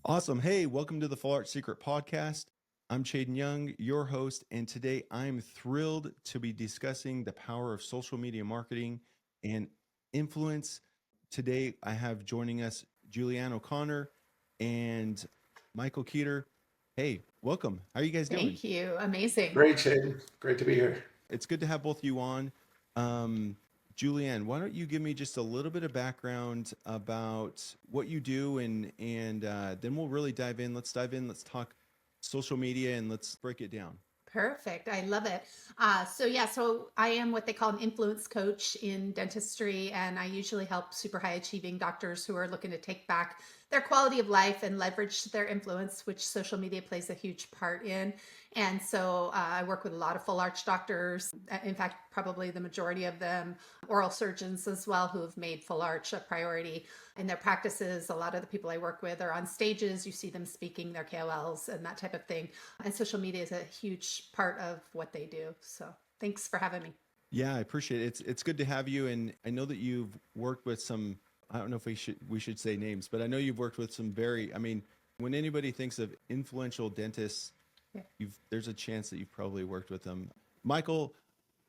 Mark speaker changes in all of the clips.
Speaker 1: Awesome. Hey, welcome to the Full Art Secret Podcast. I'm Chaden Young, your host, and today I'm thrilled to be discussing the power of social media marketing and influence. Today I have joining us Julianne O'Connor and Michael Keeter. Hey, welcome. How are you guys doing?
Speaker 2: Thank you. Amazing.
Speaker 3: Great, Shaden. Great to be here.
Speaker 1: It's good to have both of you on. Um, Julianne, why don't you give me just a little bit of background about what you do, and then we'll really dive in. Let's dive in. Let's talk social media and let's break it down.
Speaker 2: Perfect. I love it. So I am what they call an influence coach in dentistry, and I usually help super high achieving doctors who are looking to take back their quality of life and leverage their influence, which social media plays a huge part in. And so I work with a lot of full arch doctors. In fact, probably the majority of them, oral surgeons as well, who have made full arch a priority in their practices. A lot of the people I work with are on stages. You see them speaking, their KOLs and that type of thing. And social media is a huge part of what they do. So thanks for having me.
Speaker 1: Yeah, I appreciate it. It's good to have you, and I know that you've worked with some. I don't know if we should say names, but I know you've worked with some very. I mean, when anybody thinks of influential dentists,
Speaker 2: Yeah.
Speaker 1: there's a chance that you've probably worked with them. Michael,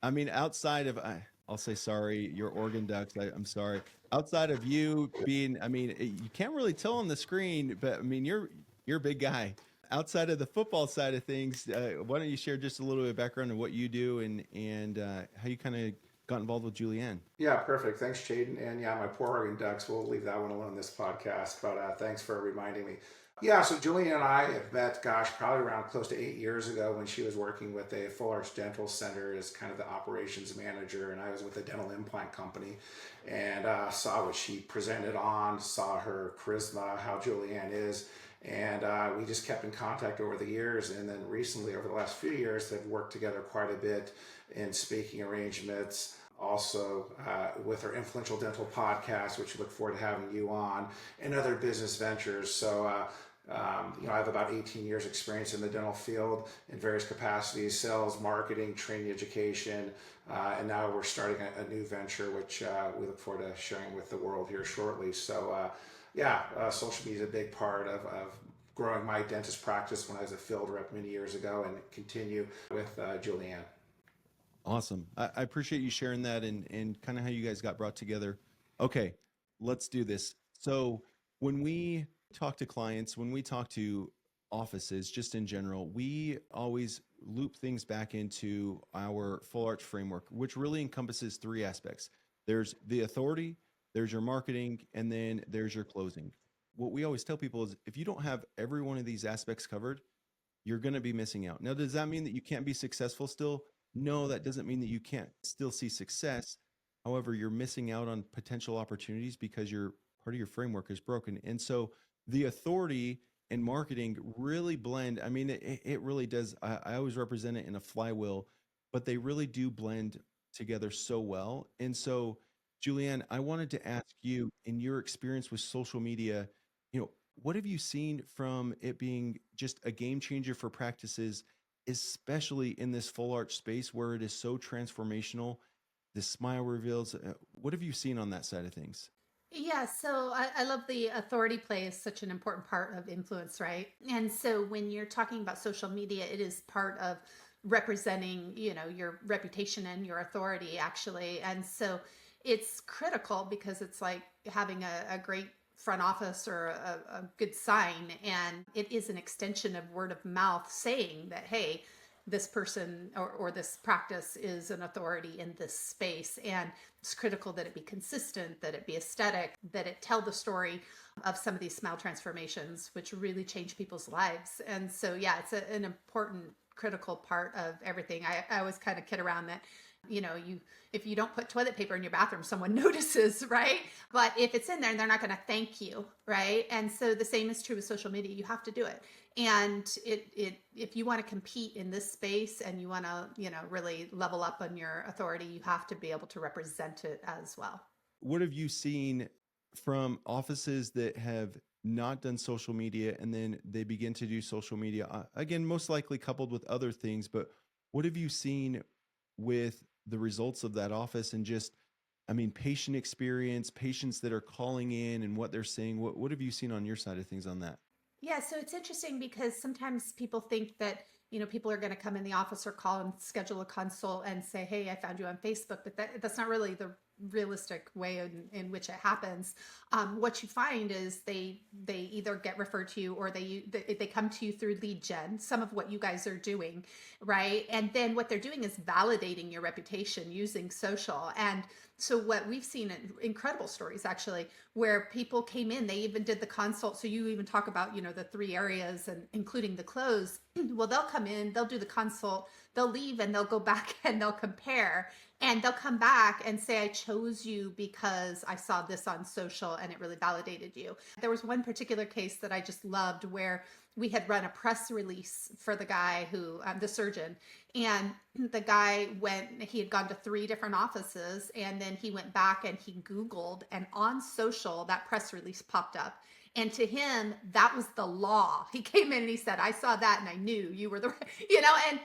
Speaker 1: I mean, outside of I'll say sorry, your organ ducts. I'm sorry. Outside of you being, I mean, you can't really tell on the screen, but I mean, you're a big guy. Outside of the football side of things, why don't you share just a little bit of background on what you do and how you kind of got involved with Julianne?
Speaker 3: Yeah, perfect. Thanks, Shaden. And yeah, my poor organ ducks, we'll leave that one alone in this podcast. But thanks for reminding me. Yeah, so Julian and I have met, gosh, probably around close to 8 years ago when she was working with a Full Arch Dental Center as kind of the operations manager, and I was with a dental implant company, and saw what she presented on, saw her charisma, how Julianne is, and we just kept in contact over the years. And then recently, over the last few years, have worked together quite a bit in speaking arrangements. Also, with our influential dental podcast, which we look forward to having you on, and other business ventures. So, I have about 18 years experience in the dental field in various capacities: sales, marketing, training, education, and now we're starting a new venture, which we look forward to sharing with the world here shortly. So, social media is a big part of growing my dentist practice when I was a field rep many years ago, and continue with Julianne.
Speaker 1: Awesome. I appreciate you sharing that and kind of how you guys got brought together. Okay, let's do this. So when we talk to clients, when we talk to offices, just in general, we always loop things back into our full arch framework, which really encompasses three aspects. There's the authority, there's your marketing, and then there's your closing. What we always tell people is if you don't have every one of these aspects covered, you're going to be missing out. Now, does that mean that you can't be successful still? No, that doesn't mean that you can't still see success. However, you're missing out on potential opportunities because your part of your framework is broken. And so the authority and marketing really blend. I mean, it really does. I always represent it in a flywheel, but they really do blend together so well. And so, Julianne, I wanted to ask you, in your experience with social media, what have you seen from it being just a game changer for practices, especially in this full arch space where it is so transformational? The smile reveals. What have you seen on that side of things?
Speaker 2: I love the authority play is such an important part of influence, right? And so when you're talking about social media, it is part of representing, your reputation and your authority actually. And so it's critical because it's like having a great front office or a good sign, and it is an extension of word of mouth saying that, hey, this person or this practice is an authority in this space. And it's critical that it be consistent, that it be aesthetic, that it tell the story of some of these smile transformations, which really change people's lives. And so, yeah, it's an important, critical part of everything. I always kind of kid around that, you if you don't put toilet paper in your bathroom, someone notices, right? But if it's in there, they're not going to thank you, right? And so the same is true with social media. You have to do it. And if you want to compete in this space and you want to, really level up on your authority, you have to be able to represent it as well.
Speaker 1: What have you seen from offices that have not done social media and then they begin to do social media? Again, most likely coupled with other things, but what have you seen with the results of that office and just, I mean, patient experience, patients that are calling in and what they're saying? What have you seen on your side of things on that?
Speaker 2: Yeah, so it's interesting because sometimes people think that, people are going to come in the office or call and schedule a consult and say, "Hey, I found you on Facebook," but that's not really the realistic way in which it happens. What you find is they either get referred to you or they come to you through lead gen, some of what you guys are doing, right? And then what they're doing is validating your reputation using social. And so what we've seen incredible stories actually where people came in, they even did the consult. So you even talk about, the three areas and including the close. Well, they'll come in, they'll do the consult, they'll leave and they'll go back and they'll compare and they'll come back and say, "I chose you because I saw this on social and it really validated you." There was one particular case that I just loved where we had run a press release for the guy who, the surgeon, and the guy he had gone to three different offices, and then he went back and he Googled, and on social, that press release popped up. And to him, that was the law. He came in and he said, "I saw that and I knew you were the," and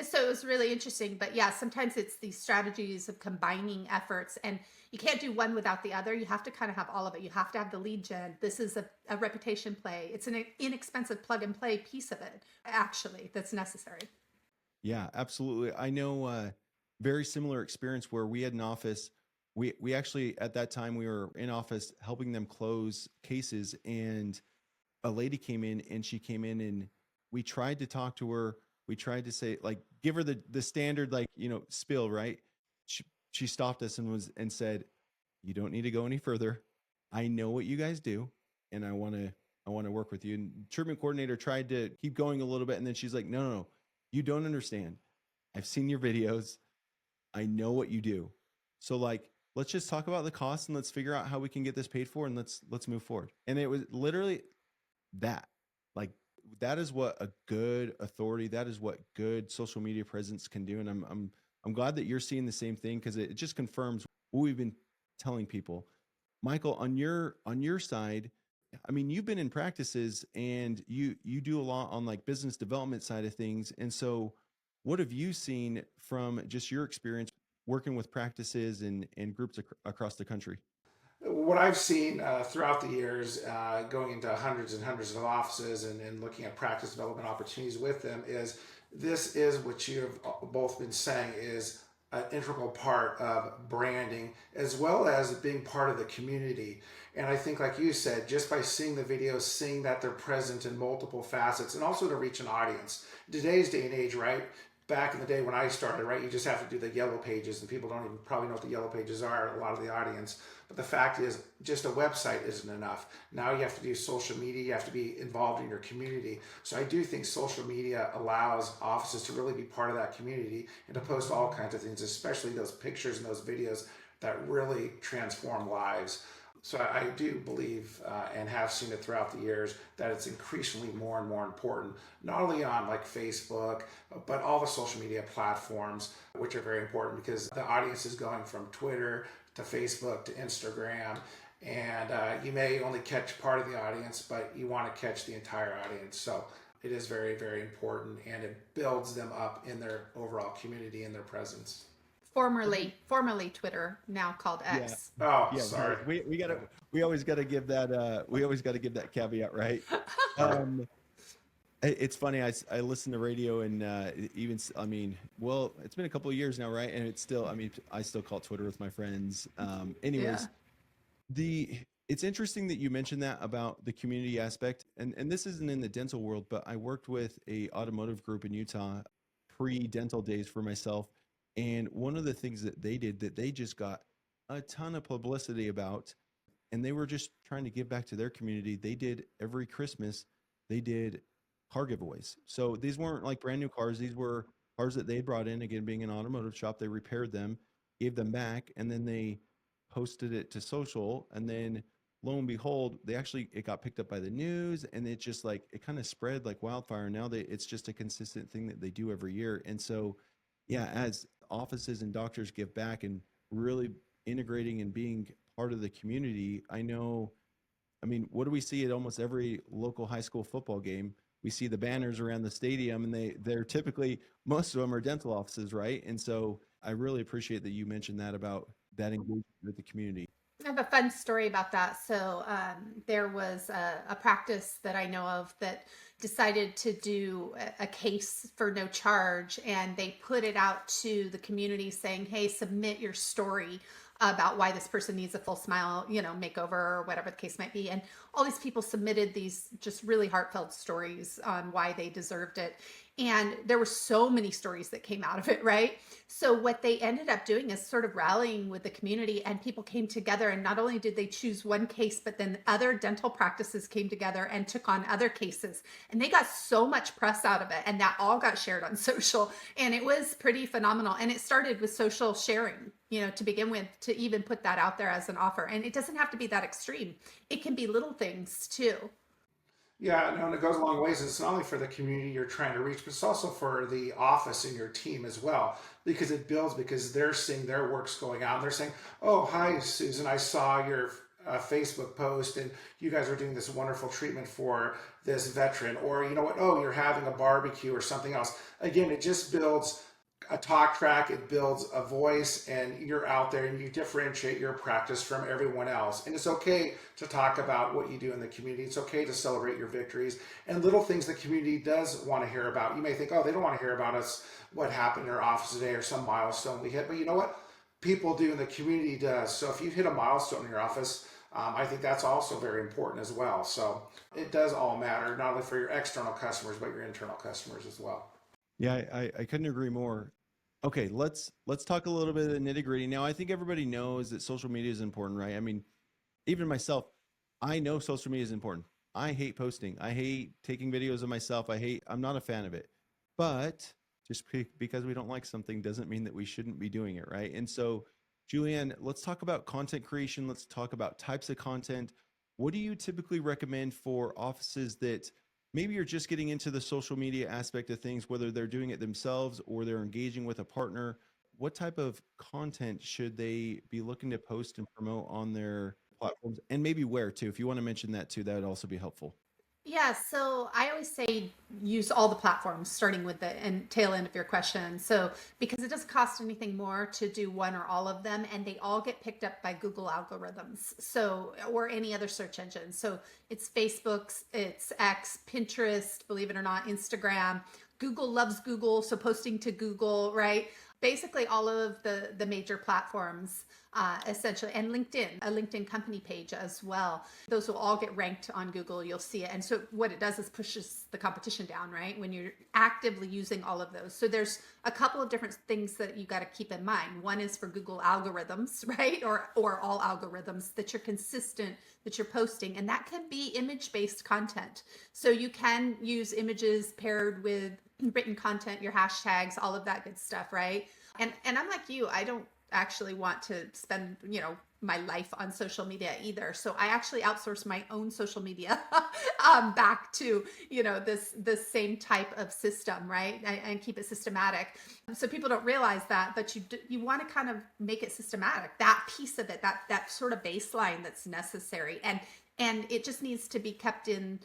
Speaker 2: so it was really interesting. But yeah, sometimes it's these strategies of combining efforts, and you can't do one without the other. You have to kind of have all of it. You have to have the lead gen. This is a reputation play. It's an inexpensive plug and play piece of it, actually, that's necessary.
Speaker 1: Yeah, absolutely. I know very similar experience where we had an office. We actually at that time we were in office helping them close cases, and a lady came in and she came in and we tried to talk to her. We tried to say like give her the standard like spill, right? She stopped us and said, "You don't need to go any further. I know what you guys do, and I want to work with you." And treatment coordinator tried to keep going a little bit, and then she's like, "No, no, no, you don't understand. I've seen your videos. I know what you do. So like, let's just talk about the cost and let's figure out how we can get this paid for and let's move forward." And it was literally that. Like that is what a good authority, that is what good social media presence can do. And I'm glad that you're seeing the same thing because it just confirms what we've been telling people. Michael, on your side, I mean, you've been in practices and you do a lot on like business development side of things. And so what have you seen from just your experience working with practices and groups across the country?
Speaker 3: What I've seen throughout the years, going into hundreds and hundreds of offices and looking at practice development opportunities with them, is this is what you have both been saying is an integral part of branding as well as being part of the community. And I think, like you said, just by seeing the videos, seeing that they're present in multiple facets, and also to reach an audience. Today's day and age, right? Back in the day when I started, right, you just have to do the yellow pages, and people don't even probably know what the yellow pages are, a lot of the audience. But the fact is, just a website isn't enough. Now you have to do social media, you have to be involved in your community. So I do think social media allows offices to really be part of that community and to post all kinds of things, especially those pictures and those videos that really transform lives. So I do believe and have seen it throughout the years that it's increasingly more and more important, not only on like Facebook, but all the social media platforms, which are very important because the audience is going from Twitter to Facebook to Instagram. And you may only catch part of the audience, but you want to catch the entire audience. So it is very, very important and it builds them up in their overall community and their presence.
Speaker 2: Formerly Twitter, now called
Speaker 1: Yeah.
Speaker 2: X.
Speaker 3: Oh,
Speaker 1: Yeah,
Speaker 3: sorry.
Speaker 1: we always gotta give that we always gotta give that caveat, right? Um, it's funny. I listen to radio and I mean, well, it's been a couple of years now, right? And it's still, I mean, I still call Twitter with my friends.
Speaker 2: Yeah.
Speaker 1: Anyways, the it's interesting that you mentioned that about the community aspect, and this isn't in the dental world, but I worked with a automotive group in Utah pre-dental days for myself, and one of the things that they did that they just got a ton of publicity about, and they were just trying to give back to their community. They did every Christmas, they did car giveaways. So these weren't like brand new cars. These were cars that they brought in. Again, being an automotive shop, they repaired them, gave them back, and then they posted it to social. And then lo and behold, it got picked up by the news, and it just like it kind of spread like wildfire. Now it's just a consistent thing that they do every year. And so, yeah, as offices and doctors give back and really integrating and being part of the community. I know, I mean, what do we see at almost every local high school football game? We see the banners around the stadium, and they're typically, most of them are dental offices, right? And so I really appreciate that you mentioned that about that engagement with the community.
Speaker 2: I have a fun story about that. So there was a practice that I know of that decided to do a case for no charge, and they put it out to the community saying, "Hey, submit your story about why this person needs a full smile, makeover or whatever the case might be." And all these people submitted these just really heartfelt stories on why they deserved it. And there were so many stories that came out of it, right? So what they ended up doing is sort of rallying with the community, and people came together, and not only did they choose one case, but then other dental practices came together and took on other cases, and they got so much press out of it, and that all got shared on social, and it was pretty phenomenal. And it started with social sharing, to begin with, to even put that out there as an offer. And it doesn't have to be that extreme. It can be little things too.
Speaker 3: Yeah, no, and it goes a long ways. It's not only for the community you're trying to reach, but it's also for the office and your team as well, because it builds, because they're seeing their works going out. And they're saying, "Oh, hi, Susan, I saw your Facebook post, and you guys are doing this wonderful treatment for this veteran," or you know what? Oh, you're having a barbecue or something else. Again, it just builds a talk track, it builds a voice, and you're out there and you differentiate your practice from everyone else. And it's okay to talk about what you do in the community. It's okay to celebrate your victories and little things the community does want to hear about. You may think, oh, they don't want to hear about us, what happened in our office today or some milestone we hit. But you know what? People do, and the community does. So if you hit a milestone in your office, I think that's also very important as well. So it does all matter, not only for your external customers, but your internal customers as well.
Speaker 1: Yeah, I couldn't agree more. Okay, let's talk a little bit of the nitty gritty. Now, I think everybody knows that social media is important, right? I mean, even myself, I know social media is important. I hate posting. I hate taking videos of myself. I'm not a fan of it. But just because we don't like something doesn't mean that we shouldn't be doing it, right? And so, Julianne, let's talk about content creation. Let's talk about types of content. What do you typically recommend for offices that maybe you're just getting into the social media aspect of things, whether they're doing it themselves or they're engaging with a partner? What type of content should they be looking to post and promote on their platforms, and maybe where too? If you want to mention that too, that would also be helpful.
Speaker 2: Yeah, so I always say use all the platforms, starting with the and tail end of your question. So because it doesn't cost anything more to do one or all of them, and they all get picked up by Google algorithms. So or any other search engine. So it's Facebook's, it's X, Pinterest, believe it or not, Instagram. Google loves Google, so posting to Google, right? Basically all of the major platforms, essentially, and LinkedIn, a LinkedIn company page as well. Those will all get ranked on Google. You'll see it. And so what it does is pushes the competition down, right? When you're actively using all of those. So there's a couple of different things that you got to keep in mind. One is for Google algorithms, right? Or all algorithms, that you're consistent, that you're posting. And that can be image-based content. So you can use images paired with written content, your hashtags, all of that good stuff, right? And I'm like you, I don't actually want to spend, my life on social media either. So I actually outsource my own social media back to, this same type of system, right? And keep it systematic. So people don't realize that, but you want to kind of make it systematic. That piece of it, that sort of baseline that's necessary, and it just needs to be kept in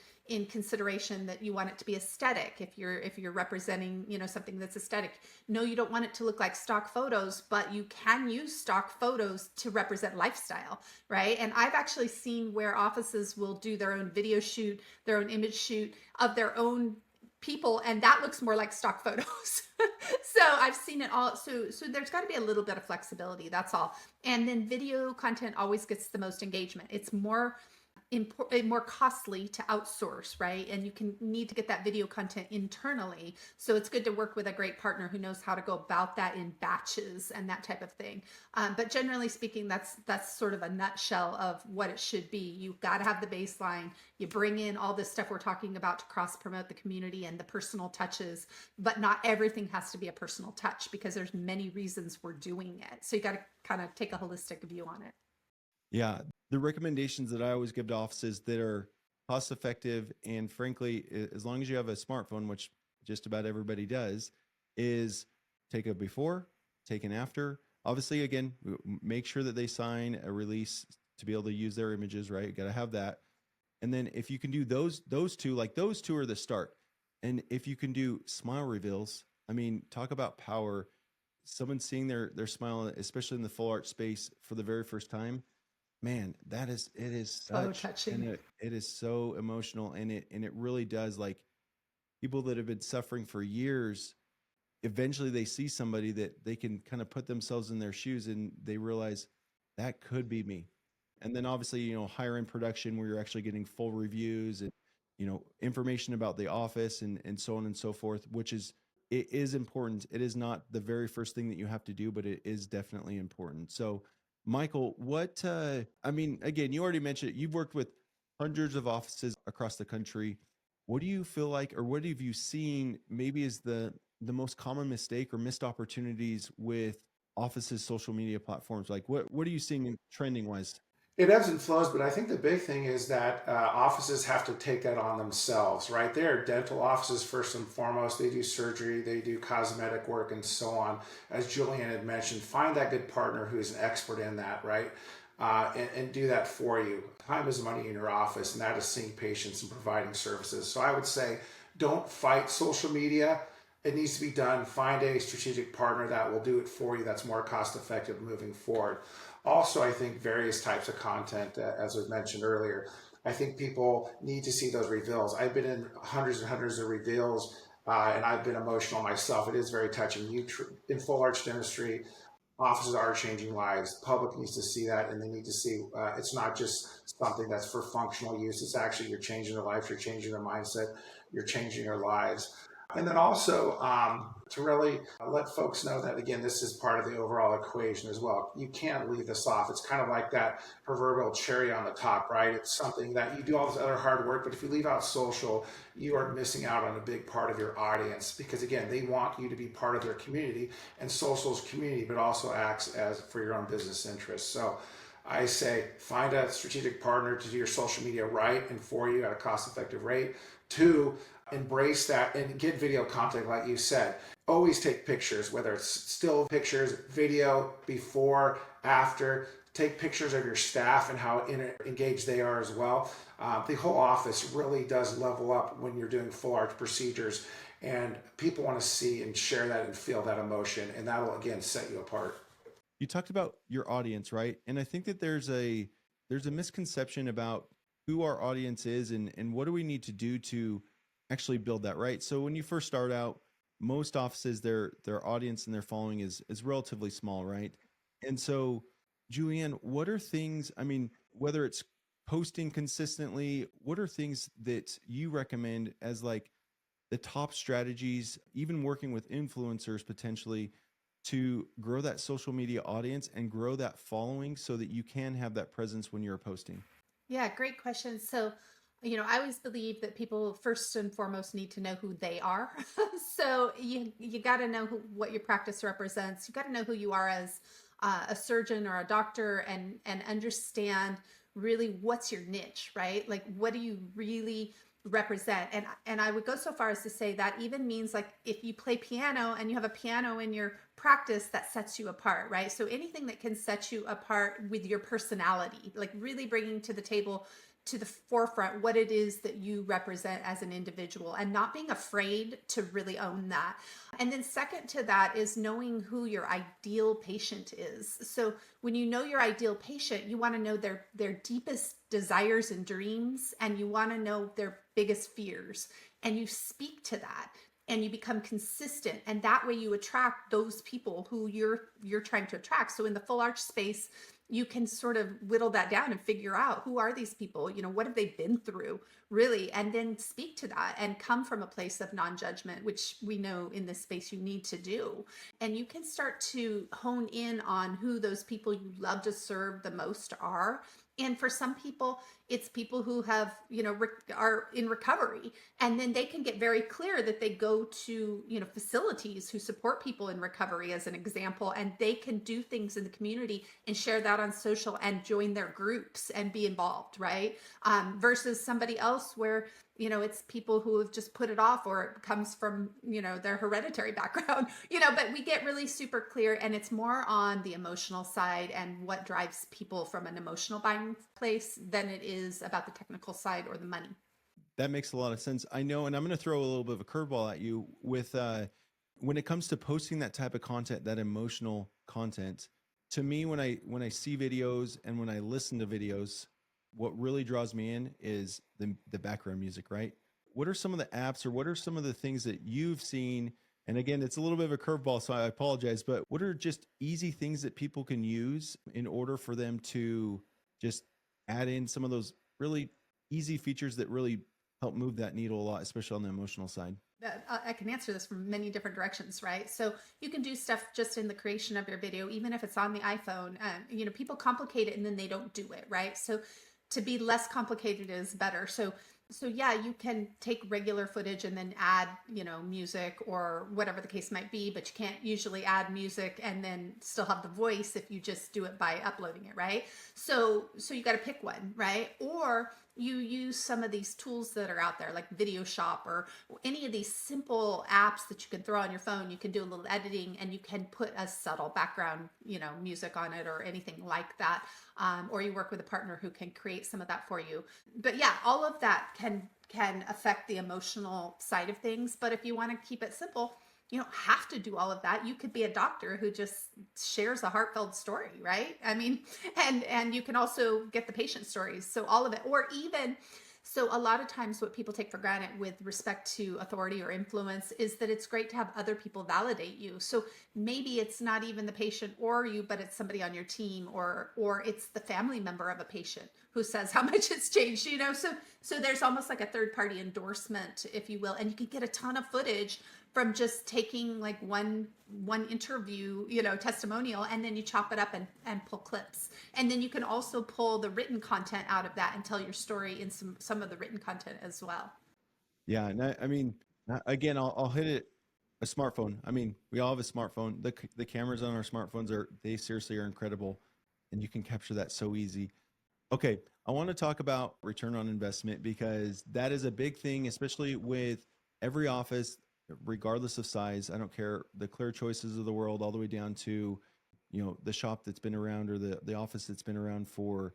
Speaker 2: consideration, that you want it to be aesthetic. If you're representing, something that's aesthetic, no, you don't want it to look like stock photos, but you can use stock photos to represent lifestyle, right? And I've actually seen where offices will do their own video shoot, their own image shoot of their own people, and that looks more like stock photos. So I've seen it all. So there's got to be a little bit of flexibility, that's all. And then video content always gets the most engagement. It's more costly to outsource, right? And you can need to get that video content internally. So it's good to work with a great partner who knows how to go about that in batches and that type of thing. But generally speaking, that's sort of a nutshell of what it should be. You've got to have the baseline. You bring in all this stuff we're talking about to cross promote the community and the personal touches, but not everything has to be a personal touch, because there's many reasons we're doing it. So you got to kind of take a holistic view on it.
Speaker 1: Yeah, the recommendations that I always give to offices that are cost effective and frankly, as long as you have a smartphone, which just about everybody does, is take a before, take an after. Obviously, again, make sure that they sign a release to be able to use their images, right? You got to have that. And then if you can do those two, like those two are the start. And if you can do smile reveals, I mean, talk about power. Someone seeing their smile, especially in the full art space for the very first time, Man, it is
Speaker 2: So
Speaker 1: such, and
Speaker 2: touching.
Speaker 1: it is so emotional, and it really does, like, people that have been suffering for years, eventually they see somebody that they can kind of put themselves in their shoes, and they realize that could be me. And then obviously, higher end production where you're actually getting full reviews and, information about the office and so on and so forth, which is, it is important. It is not the very first thing that you have to do, but it is definitely important. So, Michael, I mean, again, you already mentioned it. You've worked with hundreds of offices across the country. What do you feel like, or what have you seen maybe is the most common mistake or missed opportunities with offices' social media platforms? Like, what are you seeing trending wise?
Speaker 3: It ebbs and flows, but I think the big thing is that offices have to take that on themselves, right? They are dental offices first and foremost. They do surgery, they do cosmetic work, and so on. As Julian had mentioned, find that good partner who is an expert in that, right? And do that for you. Time is money in your office, and that is seeing patients and providing services. So I would say, don't fight social media. It needs to be done. Find a strategic partner that will do it for you, that's more cost effective moving forward. Also, I think various types of content, as was mentioned earlier, I think people need to see those reveals. I've been in hundreds and hundreds of reveals, and I've been emotional myself. It is very touching. In full arch dentistry, offices are changing lives. The public needs to see that, and they need to see it's not just something that's for functional use. It's actually, you're changing their lives, you're changing their mindset, you're changing their lives. And then also to really let folks know that, again, this is part of the overall equation as well. You can't leave this off. It's kind of like that proverbial cherry on the top, right? It's something that you do all this other hard work, but if you leave out social, you are missing out on a big part of your audience, because, again, they want you to be part of their community, and social is community, but also acts as for your own business interests. So I say, find a strategic partner to do your social media right and for you at a cost effective rate. Two, embrace that and get video content, like you said. Always take pictures, whether it's still pictures, video, before, after. Take pictures of your staff and how engaged they are as well. The whole office really does level up when you're doing full arch procedures, and people want to see and share that and feel that emotion, and that'll, again, set you apart.
Speaker 1: You talked about your audience, right? And I think that there's a misconception about who our audience is and what do we need to do to actually build that, right? So when you first start out, most offices, their audience and their following is relatively small, right? And so, Julianne, what are things, I mean, whether it's posting consistently, what are things that you recommend as like the top strategies, even working with influencers potentially, to grow that social media audience and grow that following so that you can have that presence when you're posting?
Speaker 2: Yeah, great question. So, I always believe that people first and foremost need to know who they are. So you got to know what your practice represents. You got to know who you are as a surgeon or a doctor, and understand really what's your niche, right? Like, what do you really represent? And I would go so far as to say that even means, like, if you play piano and you have a piano in your practice, that sets you apart, right? So anything that can set you apart with your personality, like really bringing to the table, to the forefront, what it is that you represent as an individual, and not being afraid to really own that. And then second to that is knowing who your ideal patient is. So when you know your ideal patient, you want to know their deepest desires and dreams, and you want to know their biggest fears, and you speak to that, and you become consistent, and that way you attract those people who you're trying to attract. So in the full arch space, you can sort of whittle that down and figure out, who are these people, what have they been through, really, and then speak to that and come from a place of non-judgment, which we know in this space you need to do. And you can start to hone in on who those people you love to serve the most are. And for some people, it's people who have, are in recovery, and then they can get very clear that they go to, facilities who support people in recovery, as an example, and they can do things in the community and share that on social and join their groups and be involved, right? Versus somebody else where, it's people who have just put it off, or it comes from, their hereditary background, but we get really super clear, and it's more on the emotional side and what drives people from an emotional buying place than it is about the technical side or the money.
Speaker 1: That makes a lot of sense. I know, and I'm going to throw a little bit of a curveball at you with when it comes to posting that type of content, that emotional content. to me, when I see videos and when I listen to videos, what really draws me in is the background music, right? What are some of the apps or what are some of the things that you've seen? And again, it's a little bit of a curveball, so I apologize, but what are just easy things that people can use in order for them to just add in some of those really easy features that really help move that needle a lot, especially on the emotional side?
Speaker 2: I can answer this from many different directions, right? So you can do stuff just in the creation of your video, even if it's on the iPhone. People complicate it and then they don't do it, right? So to be less complicated is better. So yeah, you can take regular footage and then add, music or whatever the case might be, but you can't usually add music and then still have the voice if you just do it by uploading it, right? So you got to pick one, right? Or you use some of these tools that are out there like Video Shop or any of these simple apps that you can throw on your phone. You can do a little editing and you can put a subtle background, music on it or anything like that. Or you work with a partner who can create some of that for you. But yeah, all of that can affect the emotional side of things. But if you want to keep it simple, you don't have to do all of that. You could be a doctor who just shares a heartfelt story, right? I mean, and you can also get the patient stories. So all of it, or even so a lot of times what people take for granted with respect to authority or influence is that it's great to have other people validate you. So maybe it's not even the patient or you, but it's somebody on your team or it's the family member of a patient who says how much it's changed, So there's almost like a third party endorsement, if you will, and you can get a ton of footage from just taking like one interview, testimonial, and then you chop it up and pull clips. And then you can also pull the written content out of that and tell your story in some of the written content as well.
Speaker 1: Yeah, and I mean, again, I'll hit it. A smartphone. I mean, we all have a smartphone. The cameras on our smartphones they seriously are incredible, and you can capture that so easy. Okay, I want to talk about return on investment because that is a big thing, especially with every office, regardless of size. I don't care the Clear Choices of the world, all the way down to, the shop that's been around or the office that's been around for,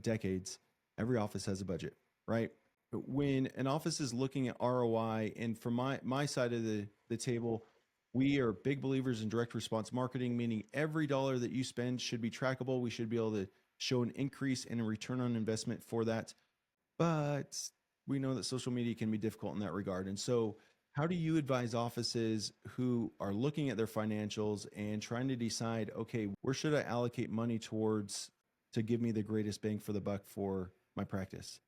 Speaker 1: decades. Every office has a budget, right? But when an office is looking at ROI, and from my side of the table, we are big believers in direct response marketing, meaning every dollar that you spend should be trackable. We should be able to show an increase in a return on investment for that. But we know that social media can be difficult in that regard. And so, how do you advise offices who are looking at their financials and trying to decide, okay, where should I allocate money towards to give me the greatest bang for the buck for my practice?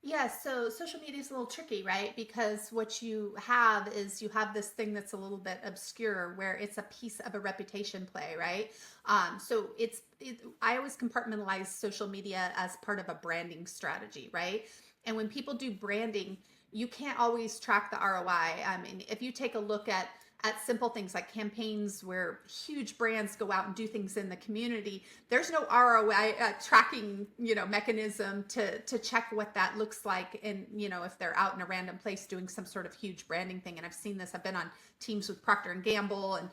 Speaker 2: Yeah, so social media is a little tricky, right? Because what you have is you have this thing that's a little bit obscure where it's a piece of a reputation play, right? I always compartmentalize social media as part of a branding strategy, right? And when people do branding, you can't always track the ROI. I mean, if you take a look at simple things like campaigns where huge brands go out and do things in the community, there's no ROI tracking, mechanism to check what that looks like. And, if they're out in a random place doing some sort of huge branding thing. And I've seen this, I've been on teams with Procter and Gamble and,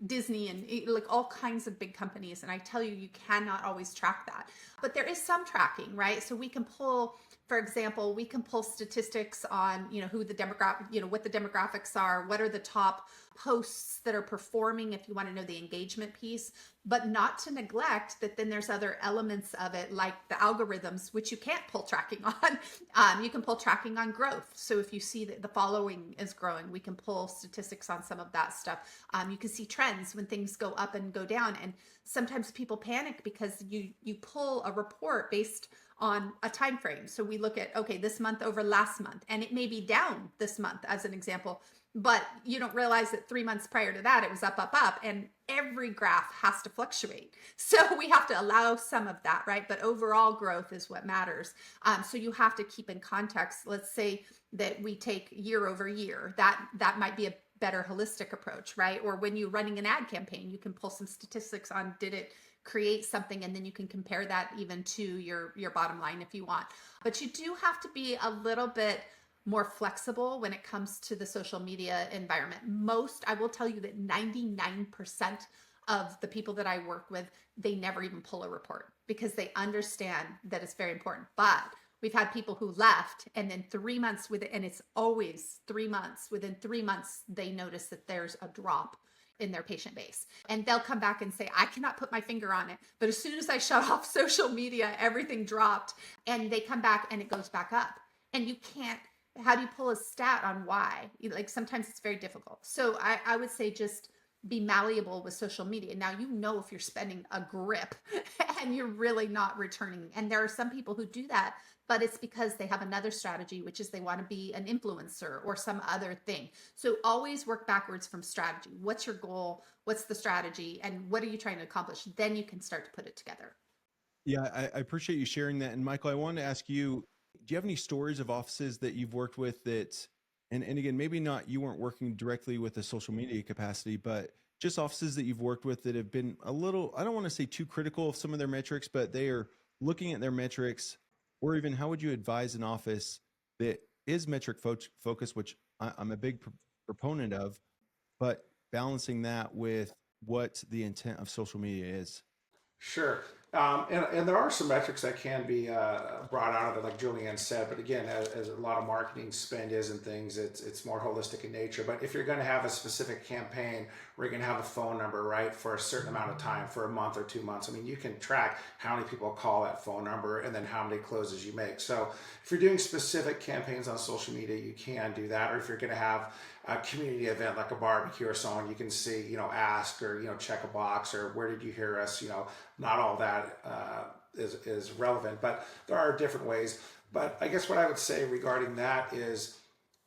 Speaker 2: Disney and like all kinds of big companies. And I tell you, you cannot always track that, but there is some tracking, right? So we can pull, for example, we can pull statistics on, who the demographic, what the demographics are, what are the top posts that are performing if you want to know the engagement piece, but not to neglect that then there's other elements of it like the algorithms, which you can't pull tracking on. You can pull tracking on growth. So if you see that the following is growing, we can pull statistics on some of that stuff. You can see trends when things go up and go down. And sometimes people panic because you pull a report based on a time frame. So we look at, okay, this month over last month, and it may be down this month as an example, but you don't realize that 3 months prior to that, it was up, and every graph has to fluctuate. So we have to allow some of that, right? But overall growth is what matters. So you have to keep in context. Let's say that we take year over year. That might be a better holistic approach, right? Or when you're running an ad campaign, you can pull some statistics on did it create something, and then you can compare that even to your bottom line if you want. But you do have to be a little bit more flexible when it comes to the social media environment. I will tell you that 99% of the people that I work with, they never even pull a report because they understand that it's very important. But we've had people who left and then 3 months with it, and it's always 3 months. Within 3 months, they notice that there's a drop in their patient base. And they'll come back and say, I cannot put my finger on it. But as soon as I shut off social media, everything dropped. And they come back and it goes back up. And you can't, how do you pull a stat on why? Like sometimes it's very difficult. So I would say just be malleable with social media. Now, you know, if you're spending a grip and you're really not returning. And there are some people who do that, but it's because they have another strategy, which is they want to be an influencer or some other thing. So always work backwards from strategy. What's your goal? What's the strategy? And what are you trying to accomplish? Then you can start to put it together.
Speaker 1: Yeah, I appreciate you sharing that. And Michael, I wanted to ask you, do you have any stories of offices that you've worked with that, and again, maybe not, you weren't working directly with the social media capacity, but just offices that you've worked with that have been a little, I don't want to say too critical of some of their metrics, but they are looking at their metrics, or even how would you advise an office that is metric focused, which I'm a big proponent of, but balancing that with what the intent of social media is?
Speaker 3: Sure. And there are some metrics that can be brought out of it, like Julianne said. But again, as a lot of marketing spend is and things, it's more holistic in nature. But if you're going to have a specific campaign where you're going to have a phone number, right, for a certain amount of time, for a month or 2 months, I mean, you can track how many people call that phone number and then how many closes you make. So if you're doing specific campaigns on social media, you can do that. Or if you're going to have a community event like a barbecue or so on, you can see, ask or, check a box or where did you hear us, not all that is relevant, but there are different ways. But I guess what I would say regarding that is,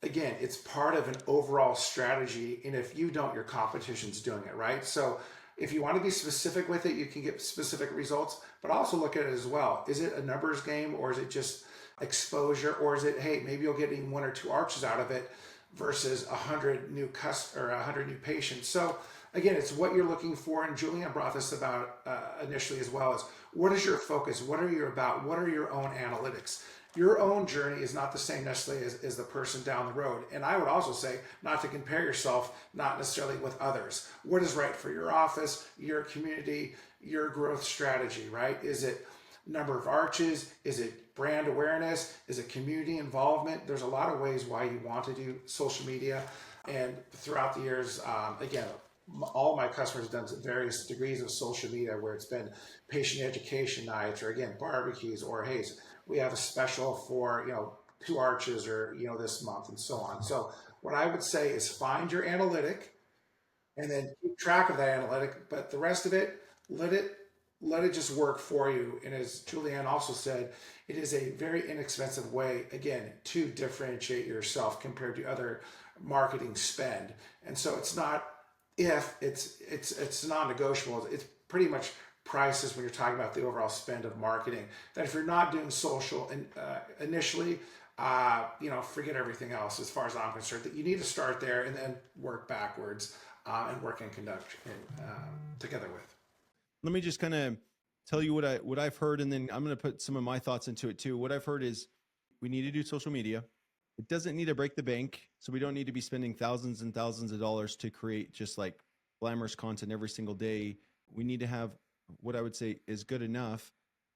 Speaker 3: again, it's part of an overall strategy. And if you don't, your competition's doing it, right? So if you want to be specific with it, you can get specific results, but also look at it as well. Is it a numbers game, or is it just exposure? Or is it, hey, maybe you'll get even 1 or 2 arches out of it versus 100 new or 100 new patients. So again, it's what you're looking for. And Julianne brought this about initially as well, is what is your focus? What are you about? What are your own analytics? Your own journey is not the same necessarily as the person down the road. And I would also say not to compare yourself, not necessarily with others. What is right for your office, your community, your growth strategy, right? Is it number of arches? Is it brand awareness? Is it community involvement? There's a lot of ways why you want to do social media. And throughout the years, again, all my customers have done various degrees of social media, where it's been patient education nights, or again, barbecues, or hey, we have a special for, 2 arches, or, this month, and so on. So what I would say is find your analytic and then keep track of that analytic, but the rest of it, let it just work for you. And as Julianne also said, it is a very inexpensive way, again, to differentiate yourself compared to other marketing spend. And so it's not if, it's non-negotiable. It's pretty much prices when you're talking about the overall spend of marketing. That if you're not doing social initially, forget everything else as far as I'm concerned. That you need to start there and then work backwards and work in conjunction together with.
Speaker 1: Let me just kind of tell you what I've heard, and then I'm going to put some of my thoughts into it too. What I've heard is we need to do social media. It doesn't need to break the bank, so we don't need to be spending thousands and thousands of dollars to create just like glamorous content every single day. We need to have what I would say is good enough,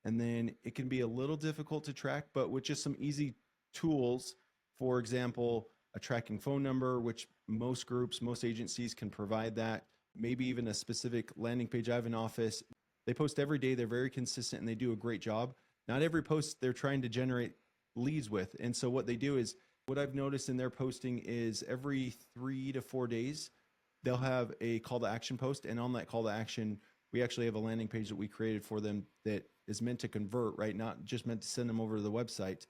Speaker 1: and then it can be a little difficult to track, but with just some easy tools, for example, a tracking phone number, which most groups, most agencies can provide that. Maybe even a specific landing page. I have an office. They post every day. They're very consistent and they do a great job. Not every post they're trying to generate leads with. And so what they do is, what I've noticed in their posting is every 3 to 4 days, they'll have a call to action post. And on that call to action, we actually have a landing page that we created for them that is meant to convert, right? Not just meant to send them over to the website.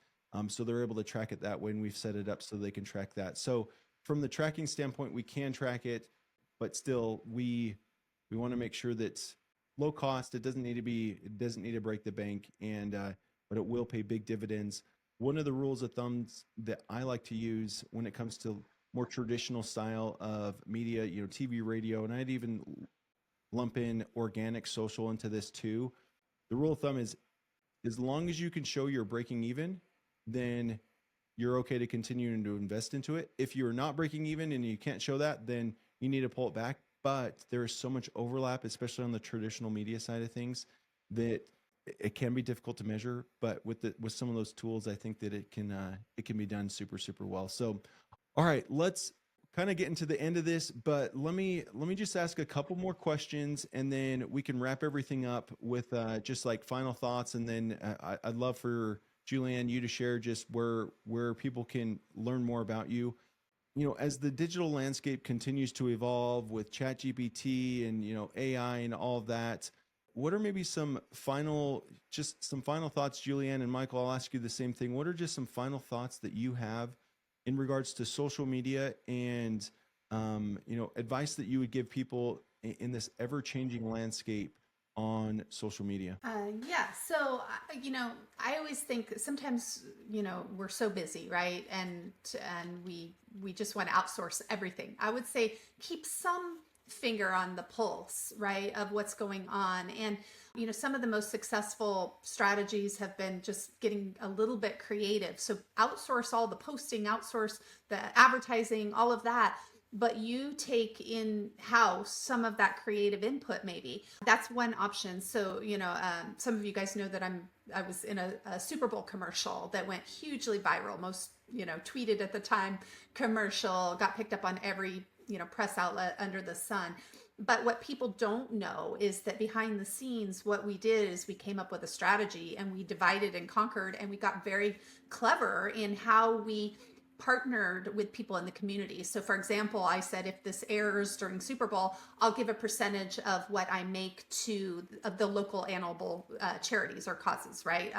Speaker 1: So they're able to track it that way. And we've set it up so they can track that. So from the tracking standpoint, we can track it, but still we want to make sure that low cost. It doesn't need to break the bank, and but it will pay big dividends. One of the rules of thumbs that I like to use when it comes to more traditional style of media, TV, radio, and I'd even lump in organic social into this too. The rule of thumb is, as long as you can show you're breaking even, then you're okay to continue to invest into it. If you're not breaking even and you can't show that, then you need to pull it back. But there is so much overlap, especially on the traditional media side of things, that it can be difficult to measure. But with some of those tools, I think that it can be done super, super well. So, all right, let's kind of getting to the end of this, but let me just ask a couple more questions, and then we can wrap everything up with just like final thoughts. And then I'd love for Julianne, you to share just where people can learn more about you. As the digital landscape continues to evolve with ChatGPT and AI and all of that, what are maybe some final thoughts, Julianne and Michael? I'll ask you the same thing. What are just some final thoughts that you have in regards to social media and advice that you would give people in this ever-changing landscape on social media?
Speaker 2: Yeah. So, I always think sometimes, we're so busy, right? And we just want to outsource everything. I would say keep some finger on the pulse, right, of what's going on. And, some of the most successful strategies have been just getting a little bit creative. So outsource all the posting, outsource the advertising, all of that, but you take in house some of that creative input. Maybe that's one option. So some of you guys know that I was in a Super Bowl commercial that went hugely viral, most tweeted at the time commercial, got picked up on every press outlet under the sun. But what people don't know is that behind the scenes, what we did is we came up with a strategy and we divided and conquered, and we got very clever in how we partnered with people in the community. So for example, I said, if this airs during Super Bowl, I'll give a percentage of what I make to the local animal charities or causes, right?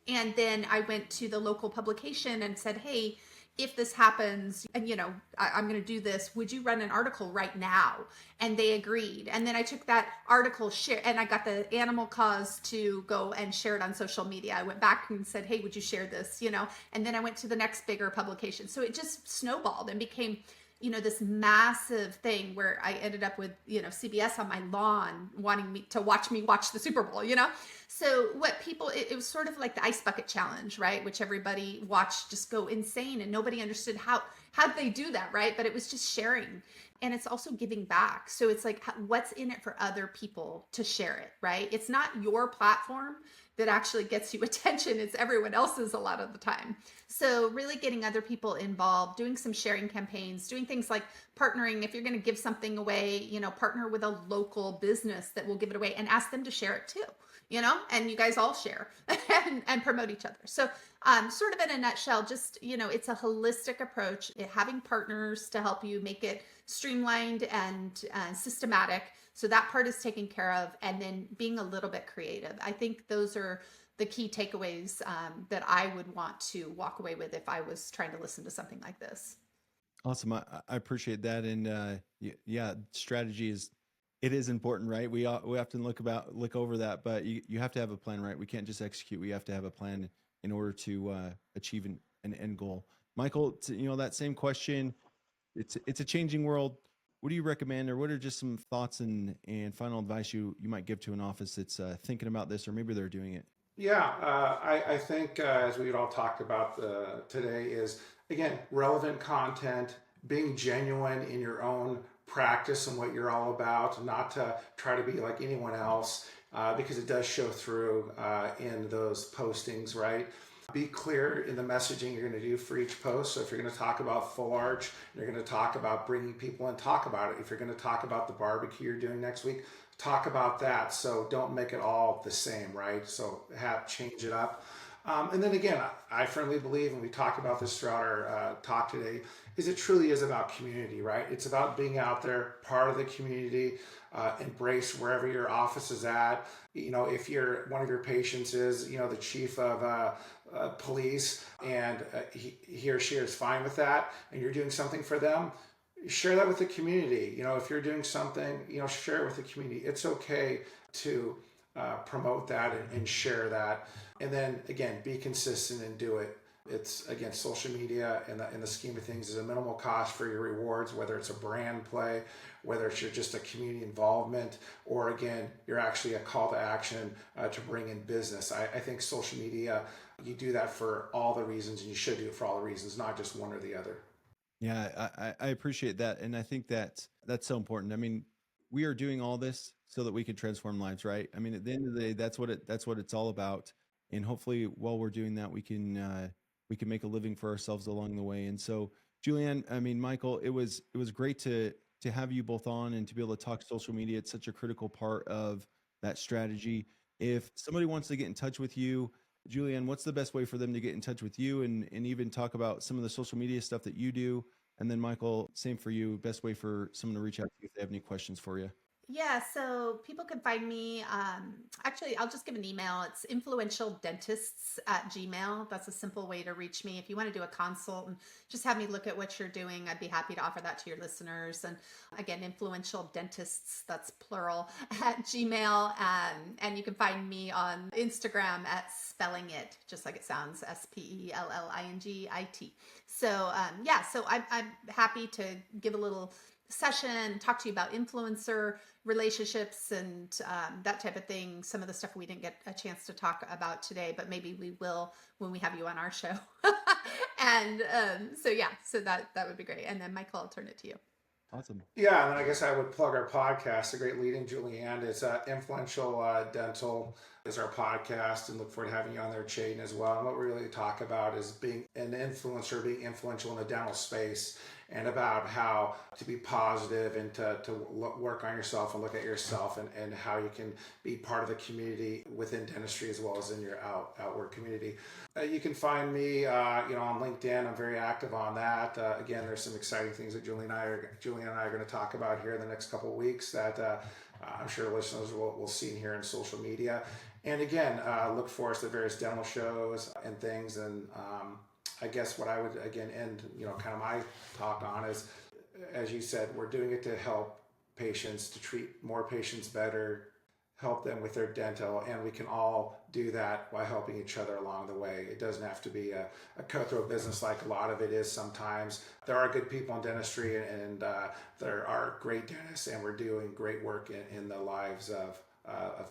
Speaker 2: And then I went to the local publication and said, hey, if this happens and I'm going to do this, would you run an article right now? And they agreed. And then I took that article, share, and I got the animal cause to go and share it on social media. I went back and said, hey, would you share this? And then I went to the next bigger publication. So it just snowballed and became this massive thing where I ended up with, CBS on my lawn wanting me to watch the Super Bowl, So what people, it was sort of like the ice bucket challenge, right? Which everybody watched just go insane, and nobody understood how'd they do that, right? But it was just sharing. And it's also giving back. So it's like, what's in it for other people to share it, right? It's not your platform that actually gets you attention. It's everyone else's a lot of the time. So really getting other people involved, doing some sharing campaigns, doing things like partnering. If you're going to give something away, partner with a local business that will give it away and ask them to share it too, and you guys all share and promote each other. So sort of in a nutshell, just, it's a holistic approach, having partners to help you make it streamlined and systematic. So that part is taken care of, and then being a little bit creative. I think those are the key takeaways that I would want to walk away with if I was trying to listen to something like this.
Speaker 1: Awesome. I appreciate that. And yeah, strategy is important, right? We often look over that, but you have to have a plan, right? We can't just execute. We have to have a plan in order to achieve an end goal. Michael, that same question. It's a changing world. What do you recommend, or what are just some thoughts and final advice you might give to an office that's thinking about this, or maybe they're doing it?
Speaker 3: Yeah, I think as we had all talked about today is, again, relevant content, being genuine in your own practice and what you're all about, not to try to be like anyone else, because it does show through in those postings, right? Be clear in the messaging you're going to do for each post. So if you're going to talk about full arch, you're going to talk about bringing people in, talk about it. If you're going to talk about the barbecue you're doing next week, talk about that. So don't make it all the same, right? So change it up. And then again, I firmly believe, and we talked about this throughout our talk today, is it truly is about community, right? It's about being out there, part of the community, embrace wherever your office is at. If one of your patients is, the chief of police, and he or she is fine with that, and you're doing something for them, share that with the community. If you're doing something, share it with the community. It's okay to promote that and share that. And then again, be consistent and do it. It's, again, social media in the scheme of things is a minimal cost for your rewards, whether it's a brand play, whether it's just a community involvement, or again, you're actually a call to action to bring in business. I think social media, you do that for all the reasons, and you should do it for all the reasons, not just one or the other.
Speaker 1: Yeah, I appreciate that. And I think that's so important. I mean, we are doing all this so that we can transform lives, right? I mean, at the end of the day, that's what it's all about. And hopefully while we're doing that, we can make a living for ourselves along the way. And so Julianne, I mean, Michael, it was great to have you both on and to be able to talk social media. It's such a critical part of that strategy. If somebody wants to get in touch with you, Julianne, what's the best way for them to get in touch with you and even talk about some of the social media stuff that you do? And then Michael, same for you. Best way for someone to reach out to you if they have any questions for you.
Speaker 2: Yeah, so people can find me. Actually, I'll just give an email. It's influentialdentists@gmail. That's a simple way to reach me. If you want to do a consult and just have me look at what you're doing, I'd be happy to offer that to your listeners. And again, influential dentists, that's plural, at Gmail. And you can find me on Instagram at spelling it, just like it sounds, SPELLINGIT. So yeah, so I'm happy to give a little session, talk to you about influencer relationships and that type of thing. Some of the stuff we didn't get a chance to talk about today, but maybe we will when we have you on our show. And so yeah, so that would be great. And then Michael, I'll turn it to you.
Speaker 1: Awesome.
Speaker 3: Yeah, and then I guess I would plug our podcast, a great lead in Julianne. It's Influential Dental is our podcast, and look forward to having you on there, Chaden, as well. And what we really talk about is being an influencer, being influential in the dental space, and about how to be positive and to work on yourself and look at yourself and how you can be part of the community within dentistry as well as in your outward community. You can find me, on LinkedIn. I'm very active on that. Again, there's some exciting things that Julie and I are going to talk about here in the next couple of weeks that I'm sure listeners will see here in social media. And again, look for us at various dental shows and things. And I guess what I would again end, kind of my talk on is, as you said, we're doing it to help patients, to treat more patients better, help them with their dental, and we can all do that by helping each other along the way. It doesn't have to be a cutthroat business like a lot of it is sometimes. There are good people in dentistry, and there are great dentists, and we're doing great work in the lives of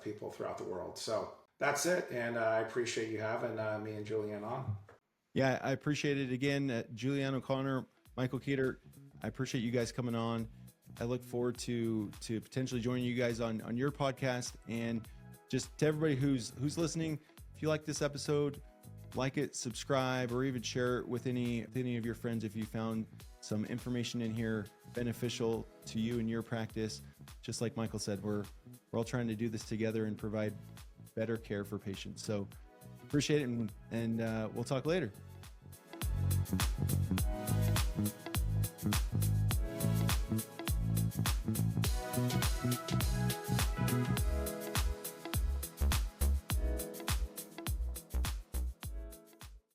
Speaker 3: people throughout the world. So that's it, and I appreciate you having me and Julianne on.
Speaker 1: Yeah, I appreciate it again. Julianne O'Connor, Michael Keeter, I appreciate you guys coming on. I look forward to potentially joining you guys on your podcast. And just to everybody who's listening, if you like this episode, like it, subscribe, or even share it with any of your friends if you found some information in here beneficial to you in your practice. Just like Michael said, we're all trying to do this together and provide better care for patients. So appreciate it, and we'll talk later.